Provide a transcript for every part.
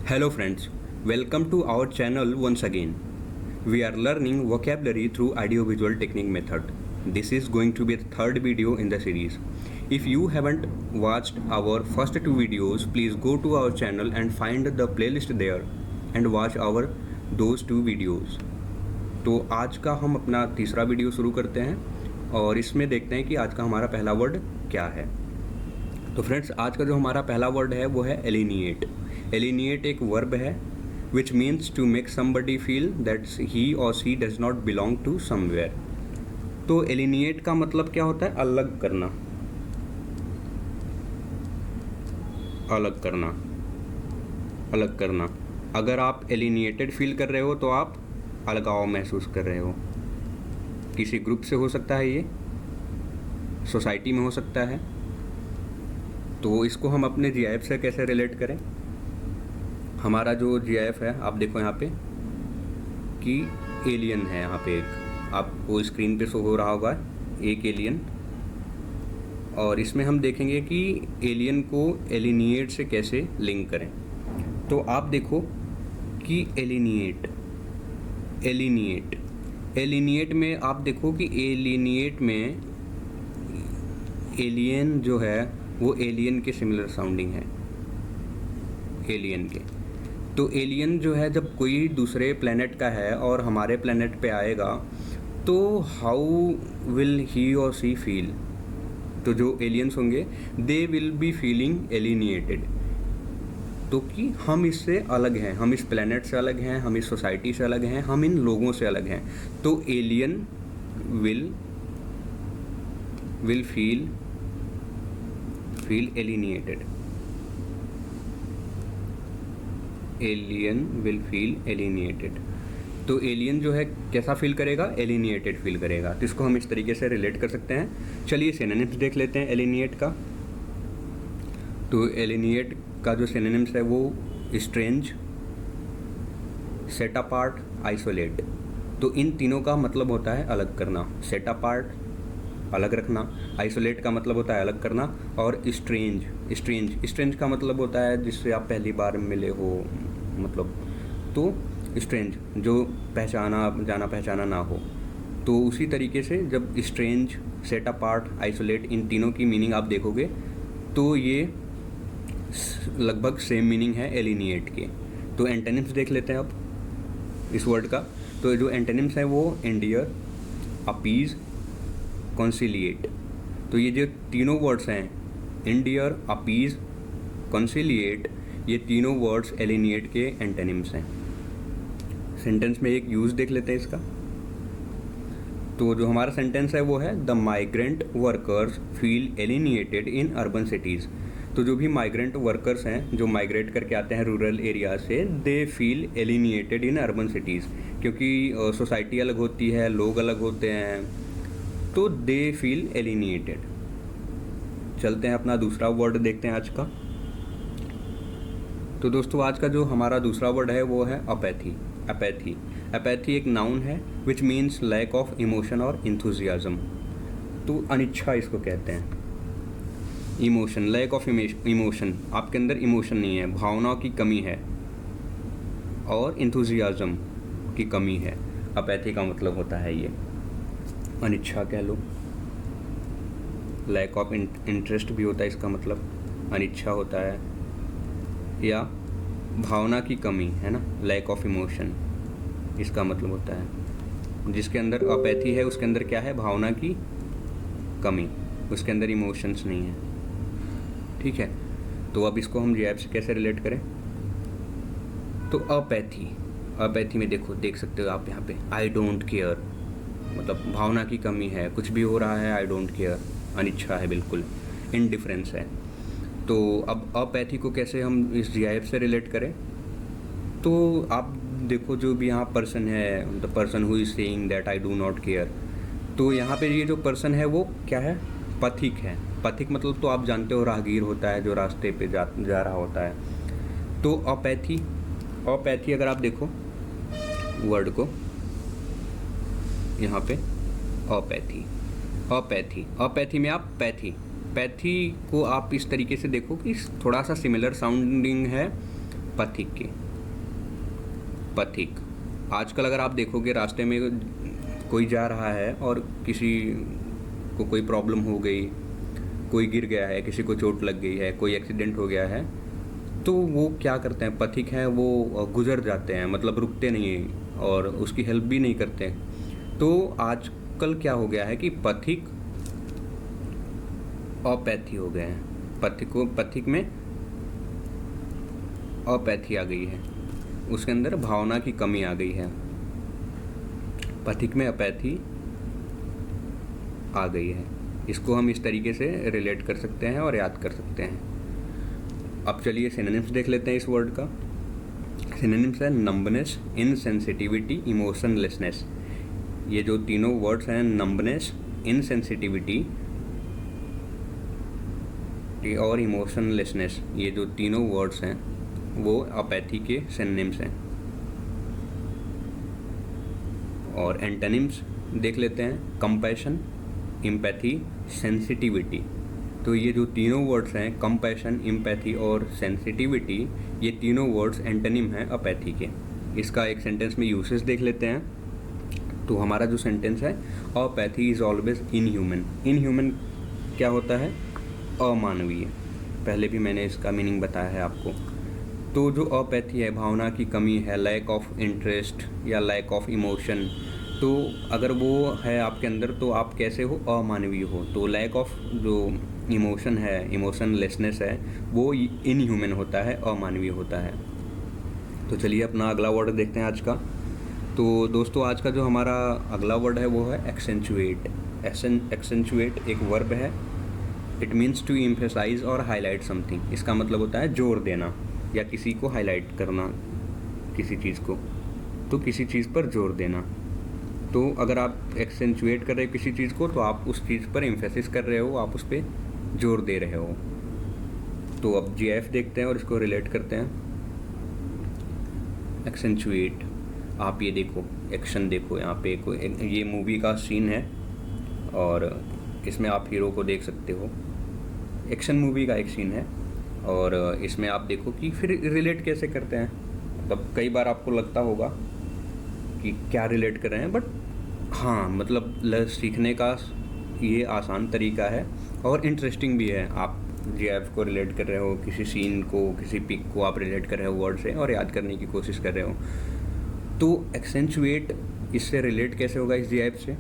Hello friends, welcome to our channel once again. We are learning vocabulary through audiovisual technique method. This is going to be the third video in the series. If you haven't watched our first two videos, please go to our channel and find the playlist there and watch our those two videos. तो आज का हम अपना तीसरा video शुरू करते हैं और इसमें देखते हैं कि आज का हमारा पहला वर्ड क्या है। तो फ्रेंड्स, आज का जो हमारा पहला वर्ड है वो है एलिनिएट। एलिनिएट एक वर्ब है which means to make somebody feel that he or she does not belong to somewhere. तो एलिनिएट का मतलब क्या होता है? अलग करना, अलग करना, अलग करना। अगर आप एलिनिएटेड फील कर रहे हो तो आप अलगाव महसूस कर रहे हो। किसी ग्रुप से हो सकता है, ये सोसाइटी में हो सकता है। तो इसको हम अपने जीआईएफ से कैसे रिलेट करें? हमारा जो जीआईएफ है, आप देखो यहाँ पे कि एलियन है। यहाँ पे एक आपको स्क्रीन पे शो हो रहा होगा, एक एलियन। और इसमें हम देखेंगे कि एलियन को एलिनिएट से कैसे लिंक करें। तो आप देखो कि एलिनिएट, एलिनिएट, एलिनिएट में आप देखो कि एलिनिएट में एलियन जो है वो एलियन के सिमिलर साउंडिंग है, एलियन के। तो एलियन जो है जब कोई दूसरे प्लेनेट का है और हमारे प्लेनेट पे आएगा तो how will he or C feel? तो जो एलियंस होंगे दे विल बी फीलिंग एलिनिएटेड। तो कि हम इससे अलग हैं, हम इस प्लेनेट से अलग हैं, हम इस सोसाइटी से अलग हैं, हम इन लोगों से अलग हैं। तो alien will feel alienated. Alien will feel alienated. तो एलियन जो है कैसा फील करेगा? एलिनिएटेड फील करेगा। तो इसको हम इस तरीके से रिलेट कर सकते हैं। चलिए सिनोनिम्स देख लेते हैं एलिनिएट का। तो एलिनिएट का जो सिनोनिम्स है वो स्ट्रेंज, सेट अपार्ट, आइसोलेट। तो इन तीनों का मतलब होता है अलग करना। सेट अपार्ट अलग रखना, आइसोलेट का मतलब होता है अलग करना, और स्ट्रेंज का मतलब होता है जिससे आप पहली बार मिले हो, मतलब। तो स्ट्रेंज जो जाना पहचाना ना हो। तो उसी तरीके से जब स्ट्रेंज, सेट अपार्ट, आइसोलेट, इन तीनों की मीनिंग आप देखोगे तो ये लगभग सेम मीनिंग है एलिनिएट के। तो एंटोनिम्स देख लेते हैं अब इस वर्ड का। तो जो एंटोनिम्स है वो एंडियर, अपीज, कॉन्सिलिएट। तो ये जो तीनों वर्ड्स हैं, एंडियर, अपीज, कॉन्सिलिएट, ये तीनों वर्ड्स एलिनिएट के एंटोनिम्स हैं। सेंटेंस में एक यूज देख लेते हैं इसका। तो जो हमारा सेंटेंस है वो है the migrant workers feel alienated in urban cities. तो जो भी माइग्रेंट वर्कर्स हैं जो माइग्रेट करके आते हैं रूरल एरिया से, they feel alienated in urban cities. क्योंकि सोसाइटी अलग होती है, लोग अलग होते हैं, तो दे फील एलिनिएटेड। चलते हैं अपना दूसरा वर्ड देखते हैं आज का। तो दोस्तों आज का जो हमारा दूसरा वर्ड है वो है अपैथी। अपैथी, अपैथी एक नाउन है which means lack of emotion और इंथुजियाज्म। तो अनिच्छा इसको कहते हैं। इमोशन, लैक ऑफ इमोशन, आपके अंदर इमोशन नहीं है, भावनाओं की कमी है, और इंथुजियाज्म की कमी है। अपैथी का मतलब होता है ये अनिच्छा कह लो। लैक ऑफ इंटरेस्ट भी होता है इसका मतलब, अनिच्छा होता है, या भावना की कमी है ना, लैक ऑफ इमोशन इसका मतलब होता है। जिसके अंदर अपैथी है उसके अंदर क्या है? भावना की कमी, उसके अंदर इमोशंस नहीं है। ठीक है। तो अब इसको हम जीआईएफ से कैसे रिलेट करें? तो अपैथी, अपैथी में देखो, देख सकते हो आप यहाँ पे आई डोंट केयर, मतलब भावना की कमी है, कुछ भी हो रहा है आई डोंट केयर, अनिच्छा है, बिल्कुल इनडिफरेंस है। तो अब अपैथी को कैसे हम इस जीआईएफ से रिलेट करें? तो आप देखो जो भी यहाँ पर्सन है, the person who is saying that I do not care. तो यहाँ पे ये जो पर्सन है वो क्या है? पथिक है। पथिक मतलब तो आप जानते हो राहगीर होता है जो रास्ते पे जा रहा होता है। तो अपैथी, अपैथी अगर आप देखो वर्ड को यहाँ पे, अपैथी, अपैथी, अपैथी में आप पैथी को आप इस तरीके से देखो कि थोड़ा सा सिमिलर साउंडिंग है पथिक के। पथिक, आजकल अगर आप देखोगे रास्ते में कोई जा रहा है और किसी को कोई प्रॉब्लम हो गई, कोई गिर गया है, किसी को चोट लग गई है, कोई एक्सीडेंट हो गया है, तो वो क्या करते हैं, पथिक हैं वो गुजर जाते हैं, मतलब रुकते नहीं हैं और उसकी हेल्प भी नहीं करते। तो आजकल क्या हो गया है कि पथिक अपैथी हो गए हैं। पथिक में अपैथी आ गई है, उसके अंदर भावना की कमी आ गई है, पथिक में अपैथी आ गई है। इसको हम इस तरीके से रिलेट कर सकते हैं और याद कर सकते हैं। अब चलिए सिनोनिम्स देख लेते हैं इस वर्ड का। सिनोनिम्स है नंबनेस, इनसेंसिटिविटी, इमोशनलेसनेस। ये जो तीनों वर्ड्स हैं, नंबनेस, इनसेंसिटिविटी और इमोशनलेसनेस, ये जो तीनों वर्ड्स हैं वो अपैथी के सिनोनिम्स हैं। और एंटोनिम्स देख लेते हैं, कंपैशन, एम्पैथी, सेंसिटिविटी। तो ये जो तीनों वर्ड्स हैं, कंपैशन, एम्पैथी और सेंसिटिविटी, ये तीनों वर्ड्स एंटोनिम हैं अपैथी के। इसका एक सेंटेंस में यूसेज देख लेते हैं। तो हमारा जो सेंटेंस है, apathy is always inhuman. Inhuman क्या होता है? अमानवीय। पहले भी मैंने इसका मीनिंग बताया है आपको। तो जो अपैथी है, भावना की कमी है, लैक ऑफ इंटरेस्ट या लैक ऑफ इमोशन, तो अगर वो है आपके अंदर तो आप कैसे हो? अमानवीय हो। तो लैक ऑफ जो इमोशन है, इमोशनलेसनेस है, वो इनह्यूमन होता है, अमानवीय होता है। तो चलिए अपना अगला वर्ड देखते हैं आज का। तो दोस्तों आज का जो हमारा अगला वर्ड है वो है एक्सेंचुएट। एक्सेंचुएट एक वर्ब है। इट मीन्स टू एम्फेसाइज और हाईलाइट समथिंग। इसका मतलब होता है जोर देना या किसी को हाईलाइट करना, किसी चीज़ को, तो किसी चीज़ पर जोर देना। तो अगर आप एक्सेंचुएट कर रहे हो किसी चीज़ को, तो आप उस चीज़ पर एम्फेसिस कर रहे हो, आप उस पर जोर दे रहे हो। तो अब GIF देखते हैं और इसको रिलेट करते हैं। एक्सेंचुएट, आप ये देखो, एक्शन देखो, यहाँ पे ये मूवी का सीन है और इसमें आप हीरो को देख सकते हो। एक्शन मूवी का एक सीन है और इसमें आप देखो कि फिर रिलेट कैसे करते हैं। मतलब कई बार आपको लगता होगा कि क्या रिलेट कर रहे हैं, बट हाँ, मतलब सीखने का ये आसान तरीका है और इंटरेस्टिंग भी है। आप GIF को रिलेट कर रहे हो, किसी सीन को, किसी पिक को आप रिलेट कर रहे हो वर्ड से और याद करने की कोशिश कर रहे हो। तो एक्सेंचुएट इससे रिलेट कैसे होगा इस GIF से?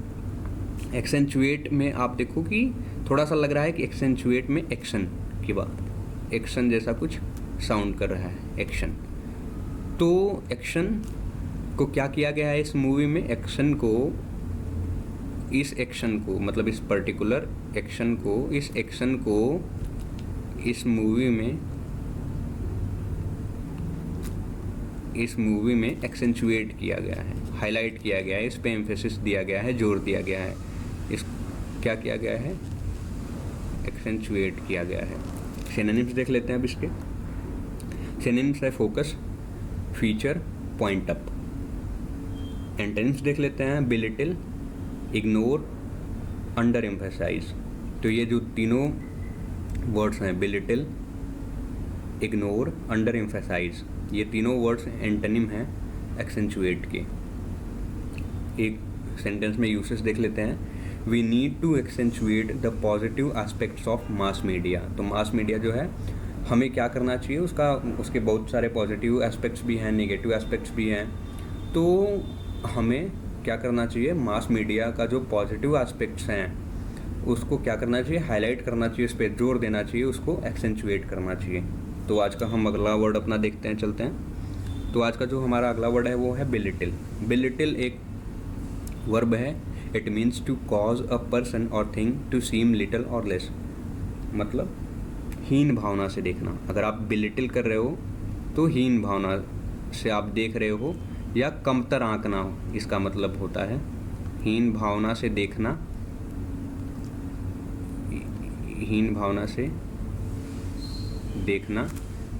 एक्सेंचुएट में आप देखो कि थोड़ा सा लग रहा है कि एक्सेंचुएट में एक्शन की बात, एक्शन जैसा कुछ साउंड कर रहा है, एक्शन। तो एक्शन को क्या किया गया है इस मूवी में? एक्शन को, इस एक्शन को, मतलब इस पर्टिकुलर एक्शन को, इस एक्शन को इस मूवी में एक्सेंचुएट किया गया है, हाईलाइट किया गया है, इस पे एम्फेसिस दिया गया है, जोर दिया गया है। इस क्या किया गया है? एक्सेंचुएट किया गया है। सिनोनिम्स देख लेते हैं अब इसके। सिनोनिम्स है focus, feature, point up. Antonyms देख लेते हैं, बिलिटिल, इग्नोर, अंडर एम्फेसाइज। तो ये जो तीनों वर्ड्स हैं, बिलिटिल, इग्नोर, अंडर एम्फेसाइज, ये तीनों वर्ड्स एंटोनिम हैं एक्सेंचुएट के। एक सेंटेंस में यूसेस देख लेते हैं। We need to accentuate the positive aspects of mass media. तो मास मीडिया जो है, हमें क्या करना चाहिए, उसके बहुत सारे पॉजिटिव एस्पेक्ट्स भी हैं, नेगेटिव एस्पेक्ट्स भी हैं। तो हमें क्या करना चाहिए? मास मीडिया का जो पॉजिटिव एस्पेक्ट्स हैं उसको क्या करना चाहिए? हाईलाइट करना चाहिए, उस पर जोर देना चाहिए, उसको एक्सेंचुएट करना चाहिए। तो आज का हम अगला वर्ड अपना देखते हैं, चलते हैं। तो आज का जो हमारा अगला वर्ड है वो है बिलिटिल। बिलिटिल एक वर्ब है। It means to cause a person और थिंग टू सीम लिटिल और लेस, मतलब हीन भावना से देखना। अगर आप बिलिटिल कर रहे हो तो हीन भावना से आप देख रहे हो या कमतर आंकना, इसका मतलब होता है हीन भावना से देखना, हीन भावना से देखना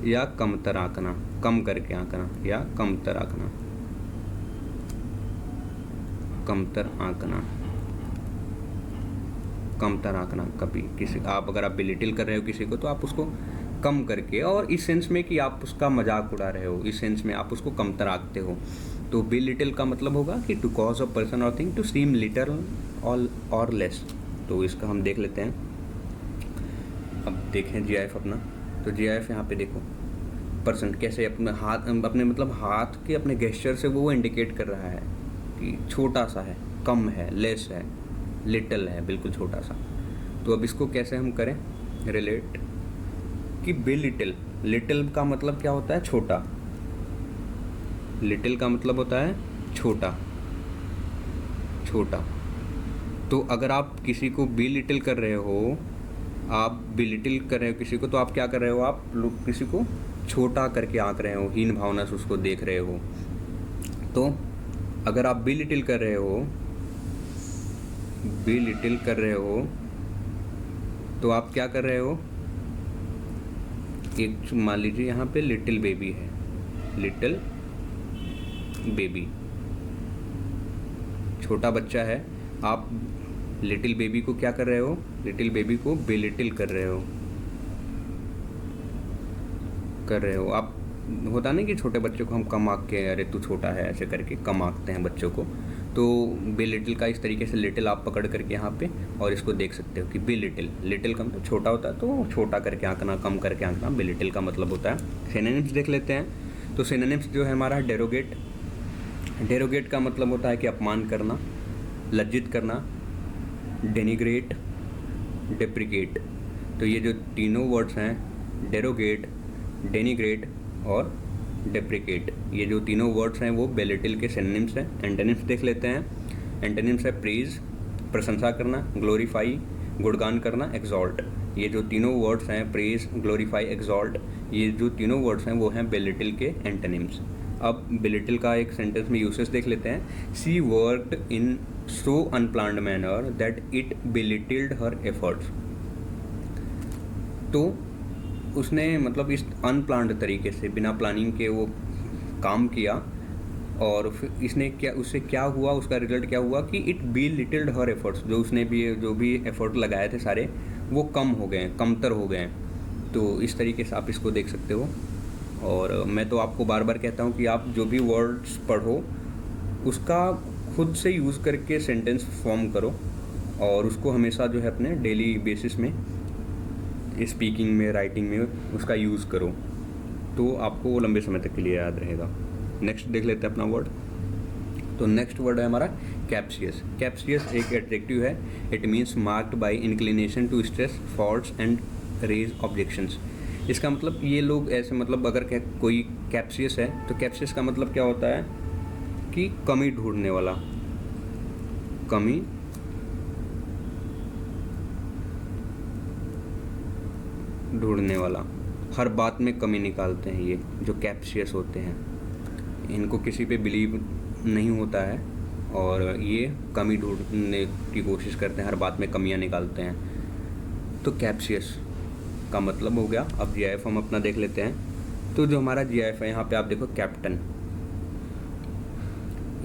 या कमतर आंकना, कम करके आंकना या कमतर आंकना, कमतर आंकना, कमतर आंकना। कभी किसी आप अगर आप बिलिटिल कर रहे हो किसी को, तो आप उसको कम करके, और इस सेंस में कि आप उसका मजाक उड़ा रहे हो, इस सेंस में आप उसको कमतर आंकते हो। तो बी लिटिल का मतलब होगा कि टू कॉज अ पर्सन और थिंग टू सीम लिटल और लेस। तो इसका हम देख लेते हैं। अब देखें जीआईएफ अपना, तो जीआईएफ यहाँ पे देखो पर्सन कैसे अपने हाथ, अपने मतलब हाथ के अपने गेस्चर से वो इंडिकेट कर रहा है कि छोटा सा है, कम है, लेस है, लिटिल है, बिल्कुल छोटा सा। तो अब इसको कैसे हम करें रिलेट कि बी लिटिल, लिटिल का मतलब क्या होता है, छोटा। लिटिल का मतलब होता है छोटा, छोटा। तो अगर आप किसी को बी लिटिल कर रहे हो, आप बी लिटिल कर रहे हो किसी को, तो आप क्या कर रहे हो, आप लोग किसी को छोटा करके आंक रहे हो, हीन भावना से उसको देख रहे हो। तो अगर आप बी लिटिल कर रहे हो, बी लिटिल कर रहे हो, तो आप क्या कर रहे हो, एक मान लीजिए यहाँ पे लिटिल बेबी है, लिटिल बेबी, छोटा बच्चा है, आप लिटिल बेबी को क्या कर रहे हो, लिटिल बेबी को बेलिटिल कर रहे हो आप। होता नहीं कि छोटे बच्चों को हम कम आंक के, अरे तू छोटा है, ऐसे करके कम आंकते हैं बच्चों को। तो बेलिटिल का इस तरीके से लिटिल आप पकड़ करके यहाँ पे और इसको देख सकते हो कि बेलिटिल, लिटिल का मतलब छोटा होता है, तो छोटा करके आंकना, कम करके आंकना बेलिटिल का मतलब होता है। सिनोनिम्स देख लेते हैं। तो सिनोनिम्स जो है हमारा डेरोगेट, डेरोगेट का मतलब होता है कि अपमान करना, लज्जित करना, डेनिग्रेट, डेप्रिकेट। तो ये जो तीनों वर्ड्स हैं, डेरोगेट, डेनिग्रेट और डेप्रिकेट, ये जो तीनों वर्ड्स हैं वो बेलिटिल के सिनोनिम्स हैं। एंटोनिम्स देख लेते हैं। एंटोनिम्स है प्रेज, प्रशंसा करना, ग्लोरीफाई, गुणगान करना, एक्सॉल्ट। ये जो तीनों वर्ड्स हैं, प्रेज, ग्लोरीफाई, एक्सॉल्ट, ये जो तीनों वर्ड्स हैं वो हैं बेलिटिल के एंटोनिम्स। अब बेलिटिल का एक सेंटेंस में यूसेज देख लेते हैं। She worked in so unplanned manner that it belittled her efforts. तो उसने मतलब इस अनप्लान्ड तरीके से, बिना प्लानिंग के वो काम किया, और फिर इसने क्या, उससे क्या हुआ, उसका रिजल्ट क्या हुआ कि इट बेलिटिल्ड हर एफर्ट्स। जो उसने भी जो भी एफर्ट लगाए थे सारे, वो कम हो गए, कमतर हो गए। तो इस तरीके से आप इसको देख सकते हो। और मैं तो आपको बार बार कहता हूँ कि आप जो भी वर्ड्स पढ़ो उसका खुद से यूज़ करके सेंटेंस फॉर्म करो, और उसको हमेशा जो है अपने डेली बेसिस में, स्पीकिंग में, राइटिंग में उसका यूज़ करो, तो आपको वो लंबे समय तक के लिए याद रहेगा। नेक्स्ट देख लेते हैं अपना वर्ड। तो नेक्स्ट वर्ड है हमारा कैप्शियस। कैप्शियस एक एडजेक्टिव है। It means marked by inclination to stress faults and raise objections. इसका मतलब ये लोग ऐसे, मतलब अगर कोई कैप्शियस है, तो कैप्शियस का मतलब क्या होता है कि कमी ढूंढने वाला, कमी ढूंढने वाला, हर बात में कमी निकालते हैं ये जो कैप्शियस होते हैं। इनको किसी पे बिलीव नहीं होता है और ये कमी ढूंढने की कोशिश करते हैं, हर बात में कमियां निकालते हैं। तो कैप्शियस का मतलब हो गया। अब जीआईएफ हम अपना देख लेते हैं। तो जो हमारा जीआईएफ है, यहाँ पे आप देखो कैप्टन,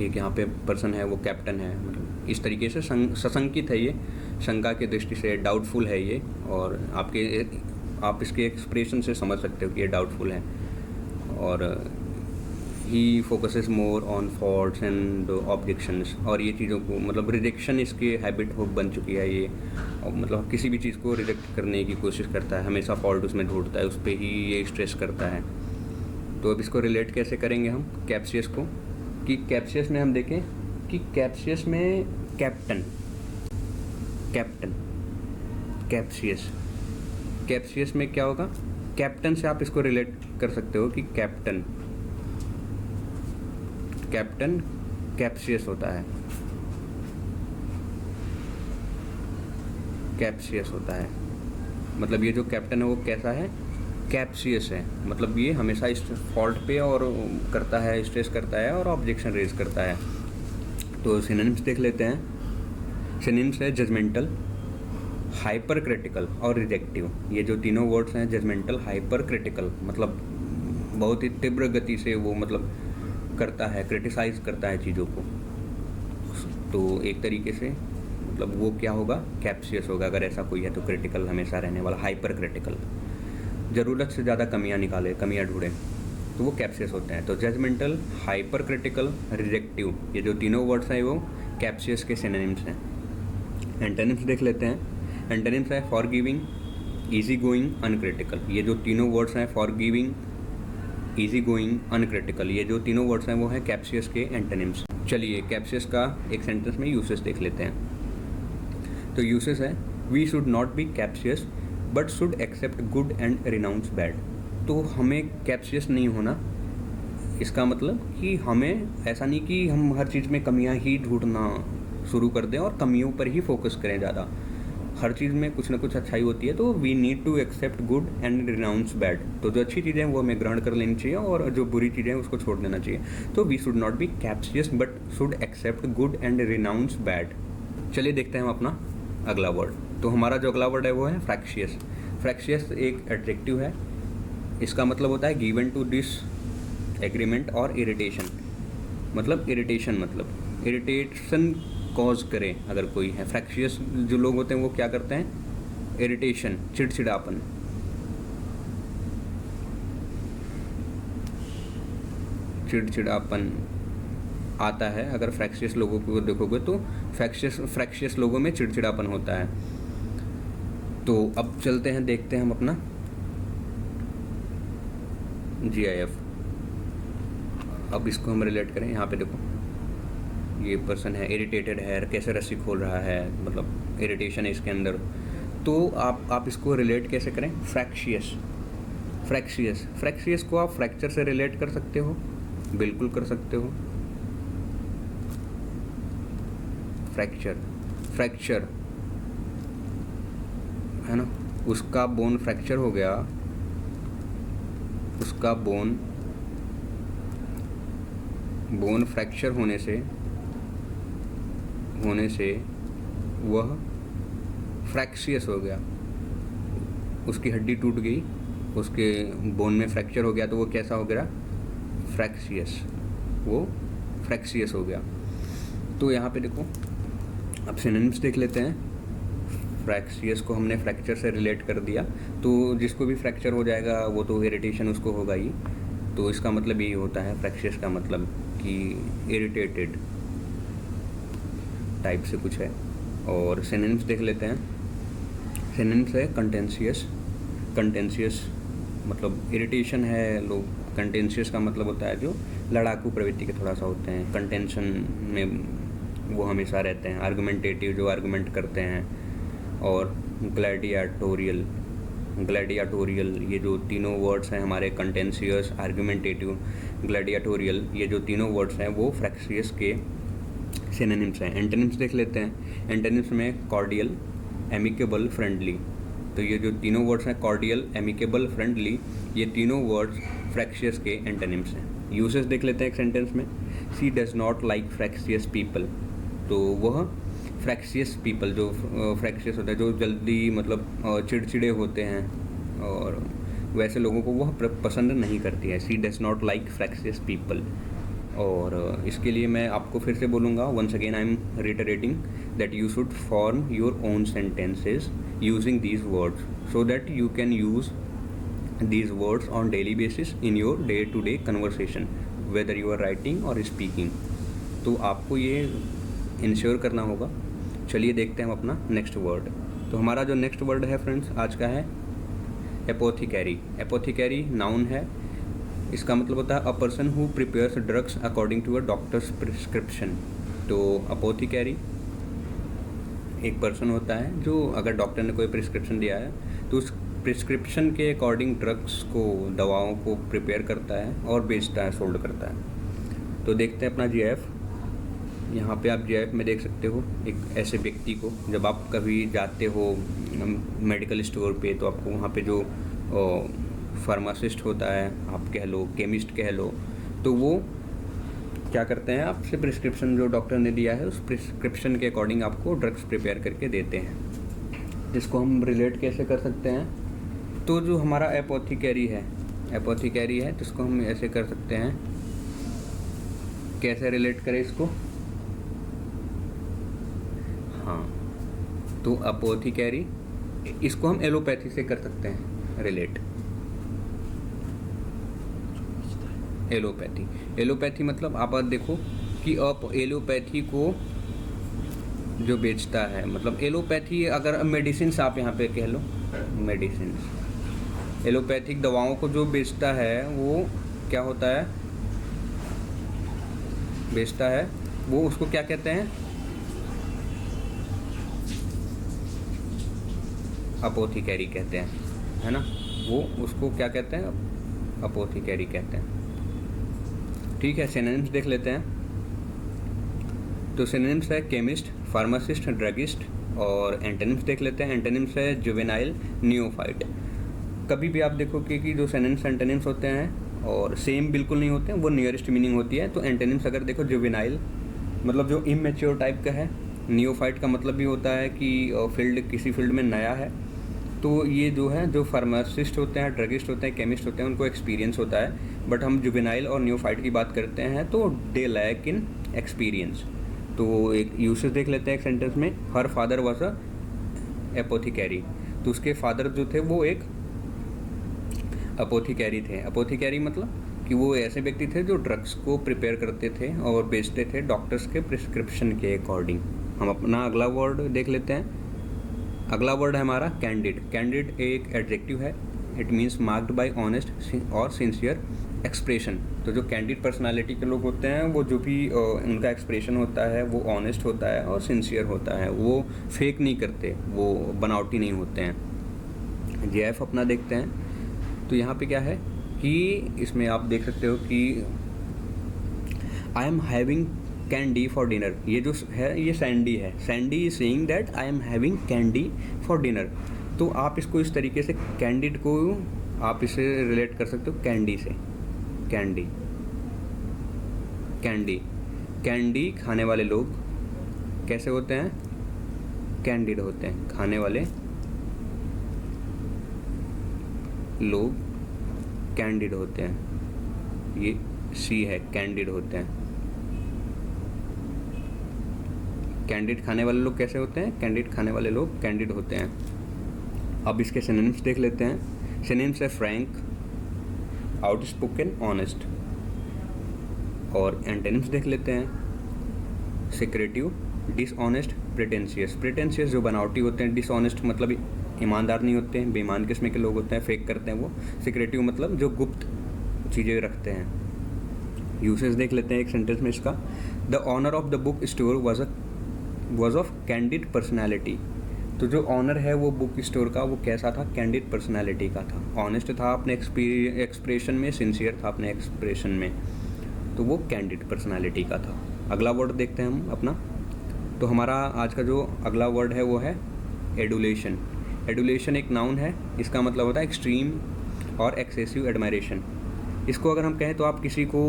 एक यहाँ पे पर्सन है वो कैप्टन है, मतलब इस तरीके से सशंकित है ये, शंका की दृष्टि से डाउटफुल है ये, और आप इसके एक्सप्रेशन से समझ सकते हो कि ये डाउटफुल है। और he focuses more on faults and objections, और ये चीज़ों को मतलब रिजेक्शन इसकी हैबिट हो बन चुकी है ये, और मतलब किसी भी चीज़ को रिजेक्ट करने की कोशिश करता है, हमेशा फॉल्ट उसमें ढूंढता है, उस पर ही ये स्ट्रेस करता है। तो अब इसको रिलेट कैसे करेंगे हम कैप्शियस को, कि कैप्शियस में हम देखें कि कैप्शियस में कैप्टन, कैप्टन, कैप्शियस, कैप्शियस में क्या होगा, कैप्टन से आप इसको रिलेट कर सकते हो कि कैप्टन, कैप्टन कैप्शियस होता है, कैप्शियस होता है। मतलब ये जो कैप्टन है वो कैसा है, कैप्शियस है, मतलब ये हमेशा इस फॉल्ट पे और करता है, स्ट्रेस करता है और ऑब्जेक्शन रेज करता है। तो सिनोनिम्स देख लेते हैं। सिनोनिम्स है जजमेंटल, हाइपर क्रिटिकल और रिजेक्टिव। ये जो तीनों वर्ड्स हैं, जजमेंटल, हाइपर क्रिटिकल, मतलब बहुत ही तीव्र गति से वो मतलब करता है, क्रिटिसाइज करता है चीज़ों को। तो एक तरीके से मतलब वो क्या होगा, कैप्शियस होगा। अगर ऐसा कोई है तो क्रिटिकल हमेशा रहने वाला, हाइपर क्रिटिकल। ज़रूरत से ज़्यादा कमियाँ ढूंढें, तो वो कैप्शियस होते हैं। तो जजमेंटल, हाइपर क्रिटिकल, रिजेक्टिव, ये जो तीनों वर्ड्स हैं वो कैप्शियस के सिनोनिम्स हैं। एंटोनिम्स देख लेते हैं। एंटोनिम्स है फॉरगिविंग, ईजी गोइंग, अनक्रिटिकल। ये जो तीनों वर्ड्स हैं फॉरगिविंग, ईजी गोइंग, अनक्रिटिकल, ये जो तीनों वर्ड्स हैं वो हैं कैप्शियस के एंटोनिम्स। चलिए कैप्शियस का एक सेंटेंस में यूसेस देख लेते हैं। तो यूसेस है we should not be captious but should accept good and renounce bad. तो हमें कैप्शियस नहीं होना, इसका मतलब कि हमें ऐसा नहीं कि हम हर चीज़ में कमियां ही ढूंढना शुरू कर दें और कमियों पर ही फोकस करें ज़्यादा। हर चीज़ में कुछ ना कुछ अच्छाई होती है, तो we need to accept good and renounce bad. तो जो अच्छी चीज़ें हैं वो हमें ग्रहण कर लेनी चाहिए और जो बुरी चीज़ें हैं उसको छोड़ देना चाहिए। तो we should not be captious but should accept good and renounce bad. चलिए देखते हैं हम अपना अगला वर्ड। तो हमारा जो अगला वर्ड है वो है फ्रैक्शियस। फ्रैक्शियस एक एडजेक्टिव है, इसका मतलब होता है गिवन टू डिस एग्रीमेंट और इरिटेशन। मतलब इरिटेशन कॉज करे अगर कोई है। फ्रैक्शियस जो लोग होते हैं वो क्या करते हैं, इरिटेशन, चिड़चिड़ापन। चिड़चिड़ापन आता है अगर फ्रैक्शियस लोगों को देखोगे तो फ्रैक्शियस लोगों में चिड़चिड़ापन होता है। तो अब चलते हैं, देखते हैं हम अपना GIF। अब इसको हम रिलेट करें, यहाँ पे देखो ये पर्सन है, इरिटेटेड है, कैसे रस्सी खोल रहा है, मतलब इरिटेशन है इसके अंदर। तो आप इसको रिलेट कैसे करें, फ्रैक्शियस को आप फ्रैक्चर से रिलेट कर सकते हो, बिल्कुल कर सकते हो। फ्रैक्चर है ना, उसका बोन फ्रैक्चर हो गया, उसका बोन फ्रैक्चर होने से वह फ्रैक्शियस हो गया, उसकी हड्डी टूट गई, उसके बोन में फ्रैक्चर हो गया, तो वो कैसा हो गया, वो फ्रैक्शियस हो गया। तो यहाँ पे देखो अब सिनोनिम्स देख लेते हैं। फ्रैक्शियस को हमने फ्रैक्चर से रिलेट कर दिया, तो जिसको भी फ्रैक्चर हो जाएगा वो तो इरिटेशन उसको होगा ही। तो इसका मतलब यही होता है फ्रैक्शियस का मतलब कि इरिटेटेड टाइप से कुछ है। और सिनोनिम्स देख लेते हैं। सिनोनिम्स है कंटेंशियस मतलब इरिटेशन है लोग, कंटेंशियस का मतलब होता है जो लड़ाकू प्रवृत्ति के थोड़ा सा होते हैं, कंटेंशन में वो हमेशा रहते हैं, आर्गुमेंटेटिव जो आर्गुमेंट करते हैं। और ग्लैडियाटोरियल, ये जो तीनों वर्ड्स हैं हमारे, कंटेंशियस, आर्गुमेंटेटिव, ग्लैडियाटोरियल, ये जो तीनों वर्ड्स हैं वो फ्रैक्शियस के सिनोनिम्स हैं। एंटोनिम्स देख लेते हैं। एंटोनिम्स में कॉर्डियल, एमिकेबल, फ्रेंडली। तो ये जो तीनों वर्ड्स हैं कॉर्डियल, एमिकेबल, फ्रेंडली, ये तीनों वर्ड्स फ्रैक्शियस के एंटोनिम्स हैं। यूसेस देख लेते हैं एक सेंटेंस में। She does not like fractious people. तो वह फ्रैक्शियस पीपल जो फ्रैक्शियस होता है, जो जल्दी मतलब चिड़चिड़े होते हैं और वैसे लोगों को वह पसंद नहीं करती है। She does not like fractious people. और इसके लिए मैं आपको फिर से बोलूँगा, once again I am reiterating that you should form your own sentences using these words so that you can use these words on daily basis in your day to day conversation whether you are writing or speaking। तो आपको ये ensure करना होगा। चलिए देखते हैं हम अपना नेक्स्ट वर्ड। तो हमारा जो नेक्स्ट वर्ड है फ्रेंड्स आज का है एपोथिकैरी। एपोथिकैरी नाउन है, इसका मतलब होता है a person who prepares drugs according to a doctor's prescription. तो अपोथिकैरी एक पर्सन होता है जो अगर डॉक्टर ने कोई प्रिस्क्रिप्शन दिया है तो उस प्रिस्क्रिप्शन के अकॉर्डिंग ड्रग्स को, दवाओं को प्रिपेयर करता है और बेचता है, सोल्ड करता है। तो देखते हैं अपना GIF। यहाँ पे आप GIF में देख सकते हो एक ऐसे व्यक्ति को, जब आप कभी जाते हो मेडिकल स्टोर पे तो आपको वहाँ पे जो फार्मासिस्ट होता है, आप कह लो केमिस्ट कह लो, तो वो क्या करते हैं, आपसे प्रिस्क्रिप्शन जो डॉक्टर ने दिया है उस प्रिस्क्रिप्शन के अकॉर्डिंग आपको ड्रग्स प्रिपेयर करके देते हैं। जिसको हम रिलेट कैसे कर सकते हैं, तो जो हमारा एपोथिकैरी है तो इसको हम ऐसे कर सकते हैं, कैसे रिलेट करें इसको, हाँ, तो अपोथिकैरी इसको हम एलोपैथी से कर सकते हैं रिलेट। एलोपैथी। एलोपैथी मतलब आप देखो कि आप एलोपैथी को जो बेचता है, मतलब एलोपैथी अगर मेडिसिन आप यहाँ पे कह लो, मेडिसिन, एलोपैथिक दवाओं को जो बेचता है वो क्या होता है, बेचता है वो उसको क्या कहते हैं, अपोथिकरी कहते हैं, है ना, वो उसको क्या कहते हैं, अपोथिकरी कहते हैं। ठीक है, सिनोनिम्स देख लेते हैं। तो सिनोनिम्स है केमिस्ट, फार्मासिस्ट, ड्रगिस्ट, और एंटोनिम्स देख लेते हैं। एंटोनिम्स है जुवेनाइल, नियोफाइट। कभी भी आप देखोगे कि जो सिनोनिम्स एंटोनिम्स होते हैं और सेम बिल्कुल नहीं होते हैं, वो नियरेस्ट मीनिंग होती है। तो एंटोनिम्स अगर देखो, जुवेनाइल मतलब जो इमेच्योर टाइप का है, नियोफाइट का मतलब भी होता है कि फील्ड, किसी फील्ड में नया है। तो ये जो है, जो फार्मासिस्ट होते हैं, ड्रगिस्ट होते हैं, केमिस्ट होते हैं, उनको एक्सपीरियंस होता है। बट हम जुवेनाइल और नियोफाइट की बात करते हैं तो दे लैक इन एक्सपीरियंस। तो एक यूसेज देख लेते हैं एक सेंटेंस में, हर फादर वॉज अ एपोथिकरी। तो उसके फादर जो थे वो एक अपोथिकरी थे। अपोथिकरी मतलब कि वो ऐसे व्यक्ति थे जो ड्रग्स को प्रिपेयर करते थे और बेचते थे डॉक्टर्स के प्रिस्क्रिप्शन के अकॉर्डिंग। हम अपना अगला वर्ड देख लेते हैं। अगला वर्ड है हमारा कैंडिड। कैंडिड एक एडजेक्टिव है। It means marked bye honest और सिंसियर एक्सप्रेशन। तो जो कैंडिड पर्सनालिटी के लोग होते हैं, वो जो भी उनका एक्सप्रेशन होता है वो ऑनेस्ट होता है और सिंसियर होता है। वो फेक नहीं करते, वो बनावटी नहीं होते हैं। जेएफ अपना देखते हैं। तो यहाँ पे क्या है कि इसमें आप देख सकते हो कि I am having candy for dinner. ये जो है ये सैंडी है। Sandy is saying that I am having candy for dinner. तो आप इसको इस तरीके से, कैंडिड को आप इसे रिलेट कर सकते हो कैंडी से। कैंडी, कैंडी, कैंडी खाने वाले लोग कैसे होते हैं, कैंडिड होते हैं। खाने वाले लोग कैंडिड होते हैं। ये सी है, कैंडिड होते हैं। कैंडिड खाने वाले लोग कैसे होते हैं, कैंडिड खाने वाले लोग कैंडिड होते हैं। अब इसके सिनोनिम्स देख लेते हैं। सिनोनिम्स है फ्रैंक, आउटस्पोकन, ऑनेस्ट। और एंटोनिम्स देख लेते हैं। Secretive, dishonest, pretentious. प्रिटेंशियस जो बनावटी होते हैं, डिसऑनेस्ट मतलब ईमानदार नहीं होते हैं, बेईमान किस्म के लोग होते हैं, फेक करते हैं वो। सिक्रेटिव मतलब जो गुप्त चीज़ें रखते हैं। यूसेज देख लेते हैं एक सेंटेंस में इसका। The owner of the book store was of candid personality. तो जो ऑनर है वो बुक स्टोर का, वो कैसा था, कैंडिड पर्सनैलिटी का था। ऑनेस्ट था अपने एक्सप्रेशन में, सिंसियर था अपने एक्सप्रेशन में, तो वो कैंडिड पर्सनैलिटी का था। अगला वर्ड देखते हैं हम अपना। तो हमारा आज का जो अगला वर्ड है वो है एडुलेशन। एडुलेशन एक नाउन है। इसका मतलब होता है एक्सट्रीम और एक्सेसिव एडमायरेशन। इसको अगर हम कहें तो आप किसी को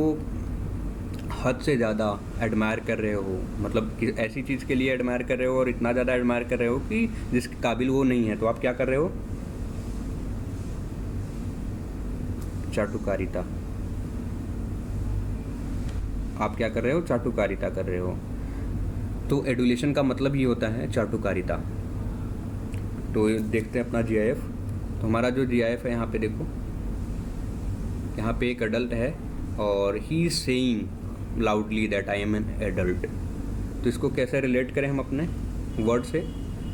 हद से ज़्यादा एडमायर कर रहे हो, मतलब कि ऐसी चीज़ के लिए एडमायर कर रहे हो और इतना ज़्यादा एडमायर कर रहे हो कि जिसके काबिल वो नहीं है, तो आप क्या कर रहे हो, चाटुकारिता। आप क्या कर रहे हो, चाटुकारिता कर रहे हो। तो एडुलेशन का मतलब ही होता है चाटुकारिता। तो देखते हैं अपना जीआईएफ। तो हमारा जो जीआईएफ है यहाँ पे देखो, यहाँ पे एक अडल्ट है और he is saying loudly that I am an adult. तो इसको कैसे रिलेट करें हम अपने वर्ड से।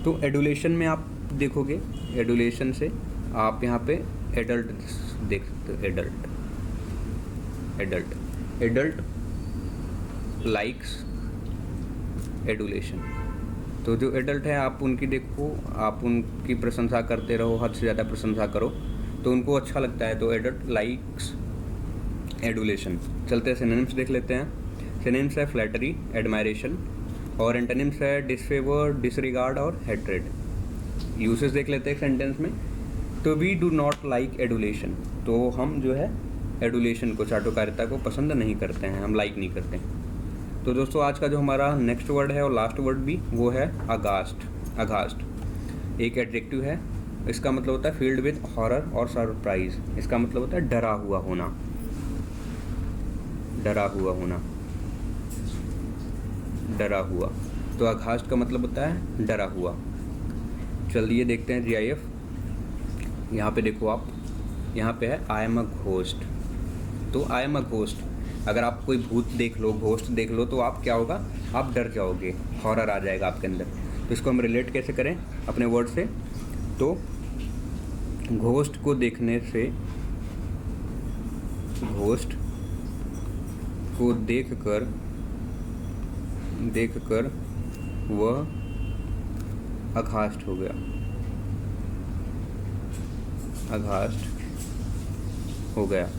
तो एडुलेशन में आप देखोगे, एडुलेशन से आप यहाँ पे एडल्ट देख सकते हो। Adult, adult, adult likes adulation. तो जो एडल्ट है आप उनकी देखो, आप उनकी प्रशंसा करते रहो, हद से ज़्यादा प्रशंसा करो तो उनको अच्छा लगता है। तो एडल्ट लाइक्स एडुलेशन। चलते हैं सिनोनिम्स देख लेते हैं। सिनोनिम्स है फ्लैटरी, एडमायरेशन, और एंटोनिम्स है डिसफेवर, डिसरिगार्ड और हेट्रेड। यूसेज देख लेते हैं सेंटेंस में। तो we do not like adulation. तो हम जो है एडुलेशन को, चाटुकारिता को पसंद नहीं करते हैं, हम लाइक नहीं करते। तो दोस्तों आज का जो हमारा नेक्स्ट वर्ड है और लास्ट वर्ड भी, वो है अगास्ट। अगास्ट एक एडजेक्टिव है। इसका मतलब होता है फील्ड विद हॉरर और सरप्राइज। इसका मतलब होता है डरा हुआ होना, डरा हुआ होना, डरा हुआ। तो अगास्ट का मतलब होता है डरा हुआ। चलिए देखते हैं जीआईएफ। यहाँ पे देखो आप, यहाँ पे है आई एम अ घोस्ट। तो आई एम अ घोस्ट, अगर आप कोई भूत देख लो, घोस्ट देख लो, तो आप क्या होगा, आप डर जाओगे, हॉरर आ जाएगा आपके अंदर। तो इसको हम रिलेट कैसे करें अपने वर्ड से, तो घोस्ट को देखने से, घोस्ट को देखकर वह अघास्ट हो गया, अघास्ट हो गया।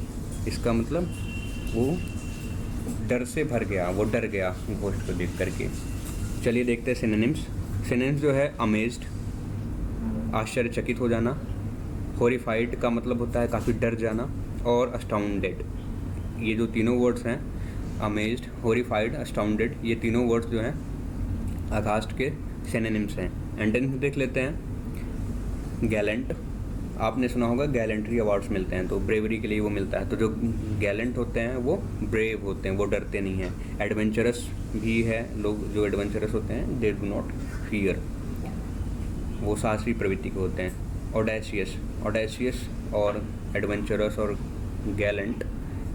इसका मतलब वो डर से भर गया, वो डर गया घोस्ट को देख करके। चलिए देखते हैं सिनोनिम्स। सिनोनिम्स जो है अमेज्ड, आश्चर्यचकित हो जाना, हॉरिफाइड का मतलब होता है काफ़ी डर जाना, और अस्टाउंडेड। ये जो तीनों वर्ड्स हैं, अमेज्ड, हॉरिफाइड, अस्टाउंडेड, ये तीनों वर्ड्स जो हैं अघास्ट के सिनोनिम्स हैं। एंटोनिम्स देख लेते हैं। गैलेंट, आपने सुना होगा गैलेंट्री अवार्ड्स मिलते हैं, तो ब्रेवरी के लिए वो मिलता है। तो जो गैलेंट होते हैं वो ब्रेव होते हैं, वो डरते नहीं हैं। एडवेंचरस भी है, लोग जो एडवेंचरस होते हैं दे डू नॉट फियर, वो साहसी प्रवृत्ति के होते हैं। ऑडेशियस, ऑडेशियस और एडवेंचरस और गैलेंट,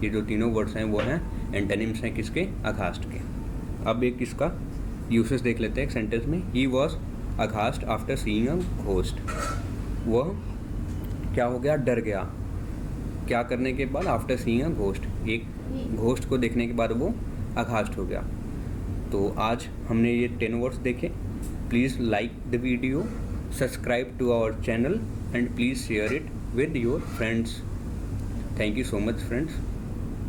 ये जो तीनों वर्ड्स हैं वो हैं एंटोनिम्स हैं किसके, अघास्ट के। अब एक इसका यूसेस देख लेते हैं एक सेंटेंस में। He was अघास्ट after seeing a ghost, वह क्या हो गया, डर गया। क्या करने के बाद, आफ्टर सीइंग अ घोस्ट, एक घोस्ट को देखने के बाद वो अघास्ट हो गया। तो आज हमने ये 10 वर्ड्स देखे। Please like the video, subscribe to our channel and please share it with your friends. Thank you so much, friends.